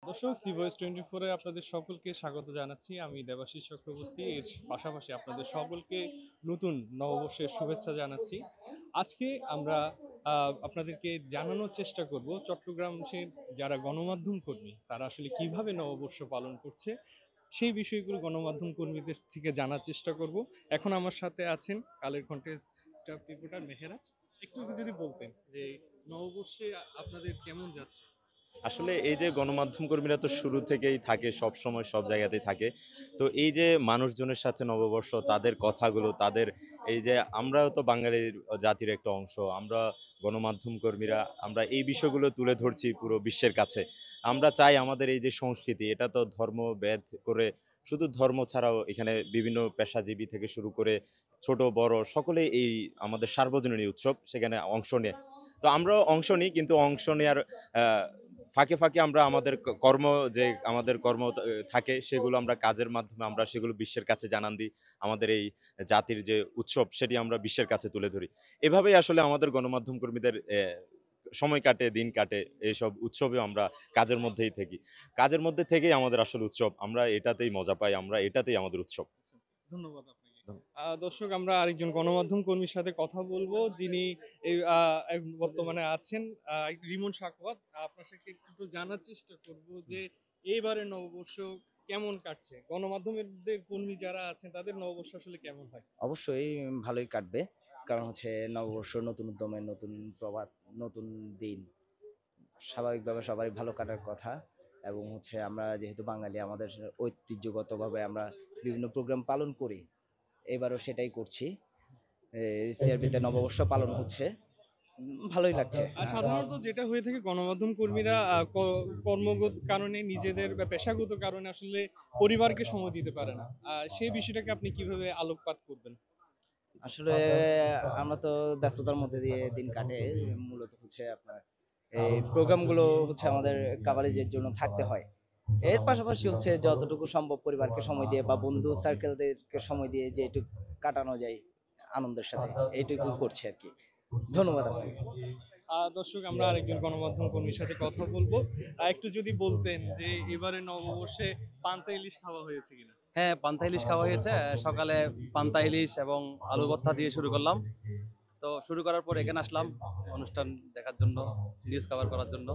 দর্শক, C voice 24 এ আপনাদের সকলকে স্বাগত জানাচ্ছি। আমি দেবাশীষ চক্রবর্তী। এর পাশাপাশি আপনাদের সকলকে নতুন নববর্ষের শুভেচ্ছা জানাচ্ছি। আজকে আমরা আপনাদেরকে জানানোর চেষ্টা করব চট্টগ্রামের যারা গণমাধ্যম কর্মী তারা আসলে কিভাবে নববর্ষ পালন করছে। সেই বিষয়গুলো গণমাধ্যম কর্মীদের থেকে জানার চেষ্টা করব। এখন আমার সাথে আছেন কালের কণ্ঠের স্টাফ রিপোর্টার মেহেরাজ। একটু যদি বলতেন যে নববর্ষে আপনাদের কেমন যাচ্ছে? আসলে এই যে গণমাধ্যম কর্মীরা তো শুরু থেকেই থাকে, সব সময় সব জায়গাতেই থাকে। তো এই যে মানুষজনের সাথে নববর্ষ, তাদের কথাগুলো, তাদের এই যে আমরাও তো বাঙালির জাতির একটা অংশ। আমরা গণমাধ্যম কর্মীরা আমরা এই বিষয়গুলো তুলে ধরছি পুরো বিশ্বের কাছে। আমরা চাই আমাদের এই যে সংস্কৃতি, এটা তো ধর্ম ভেদ করে, শুধু ধর্ম ছাড়াও এখানে বিভিন্ন পেশাজীবী থেকে শুরু করে ছোট বড় সকলেই এই আমাদের সার্বজনীন এই উৎসব সেখানে অংশ নেয়। তো আমরাও অংশ নিই, কিন্তু অংশ নেয়ার আহ ফাঁকে, ফাঁকে আমরা আমাদের কর্ম যে আমাদের কর্ম থাকে সেগুলো আমরা কাজের মাধ্যমে আমরা সেগুলো বিশ্বের কাছে জানান দিই। আমাদের এই জাতির যে উৎসব সেটি আমরা বিশ্বের কাছে তুলে ধরি। এভাবেই আসলে আমাদের গণমাধ্যম কর্মীদের সময় কাটে, দিন কাটে। এইসব উৎসবেও আমরা কাজের মধ্যেই থাকি। কাজের মধ্যে থেকেই আমাদের আসলে উৎসব। আমরা এটাতেই মজা পাই। আমরা এটাতেই আমাদের উৎসব। ধন্যবাদ আপনাকে। দর্শক, আমরা আরেকজন গণমাধ্যম কর্মীর সাথে কথা বলবো যিনি এই বর্তমানে আছেন, রিমন সাখাওয়াত। আপনার সাথে একটু জানার চেষ্টা করব যে এইবারের নববর্ষ কেমন কাটছে? গণমাধ্যমের কর্মী যারা আছেন তাদের নববর্ষ আসলে কেমন হয়? অবশ্যই ভালোই কাটবে। কারণ হচ্ছে নববর্ষ, নতুন উদ্যমে, নতুন প্রভাত, নতুন দিন। স্বাভাবিকভাবে সবারই ভালো কাটার কথা। এবং হচ্ছে আমরা যেহেতু বাঙালি, আমাদের ঐতিহ্যগতভাবে আমরা বিভিন্ন প্রোগ্রাম পালন করি। এবারও সেটাই করছি। সিআরপিতে নববর্ষ পালন হচ্ছে। ভালোই লাগছে। সাধারণত যেটা হয়ে থাকে, গণমাধ্যম কর্মীরা কর্মগত কারণে, নিজেদের বা পেশাগত কারণে আসলে পরিবারকে সময় দিতে পারে না। সেই বিষয়টাকে আপনি কিভাবে আলোকপাত করবেন? আসলে আমরা তো ব্যস্ততার মধ্যে দিয়ে দিন কাটে। মূলত হচ্ছে আপনার এই প্রোগ্রামগুলো হচ্ছে আমাদের কাভারেজের জন্য থাকতে হয়। এর পাশাপাশি হচ্ছে যতটুকু সম্ভব পরিবারকে সময় দিয়ে বা বন্ধু সার্কেলদেরকে সময় দিয়ে যেটুকু কাটানো যায় আনন্দের সাথে এইটুকু করছি আরকি। ধন্যবাদ আপনাকে। দর্শক, আমরা আরেকজন গণমাধ্যম কর্মীর সাথে কথা বলবো। একটু যদি বলতেন যে এবারে নববর্ষে পান্তা ইলিশ খাওয়া হয়েছে কিনা? হ্যাঁ, পান্তা ইলিশ খাওয়া হয়েছে। সকালে পান্তা ইলিশ এবং আলু ভর্তা দিয়ে শুরু করলাম। তো শুরু করার পর এখানে আসলাম অনুষ্ঠান দেখার জন্য, নিউজ কভার করার জন্য।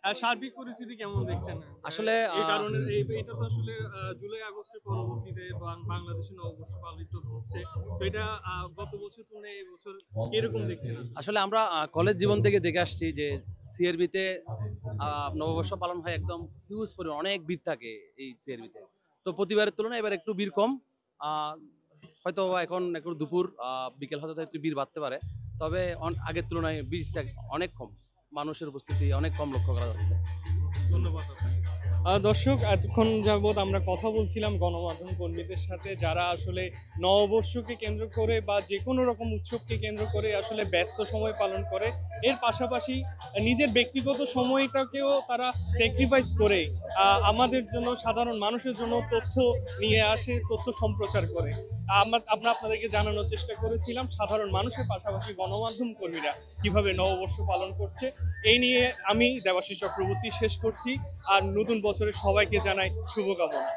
সার্বিক পরিস্থিতি কেমন দেখছেন? আসলে এই কারণে এটা তো আসলে জুলাই আগস্টের পরবর্তীতে বাংলাদেশে নববর্ষ পালিত হচ্ছে। তো এটা গত বছর তুলনায় এবছর কিরকম দেখছেন আসলে? আসলে আমরা কলেজ জীবন থেকে দেখে আসছি যে সিআরবিতে নববর্ষ পালন হয় একদম হিউজ পরিমাণ, অনেক ভিড় থাকে এই সিআরবিতে। তো প্রতিবারের তুলনায় এবার একটু ভিড় কম। আ হয়তো এখন একটু দুপুর বিকেল হয়তো একটু ভিড় বাড়তে পারে। তবে আগের তুলনায় ভিড়টা অনেক কম। মানুষের উপস্থিতি অনেক কম লক্ষ্য করা যাচ্ছে। ধন্যবাদ আপনাকে। দর্শক, এতক্ষণ যাবৎ আমরা কথা বলছিলাম গণমাধ্যম কর্মীদের সাথে যারা আসলে নববর্ষকে কেন্দ্র করে বা যে কোনো রকম উৎসবকে কেন্দ্র করে আসলে ব্যস্ত সময় পালন করে। এর পাশাপাশি নিজের ব্যক্তিগত সময়টাকেও তারা স্যাক্রিফাইস করে আমাদের জন্য, সাধারণ মানুষের জন্য তথ্য নিয়ে আসে, তথ্য সম্প্রচার করে। আমরা আপনাদেরকে জানানোর চেষ্টা করেছিলাম সাধারণ মানুষের পাশাপাশি গণমাধ্যম কর্মীরা কিভাবে নববর্ষ পালন করছে। এই নিয়ে আমি দেবাশীষ চক্রবর্তী শেষ করছি। আর নতুন বছরে সবাইকে জানাই শুভকামনা।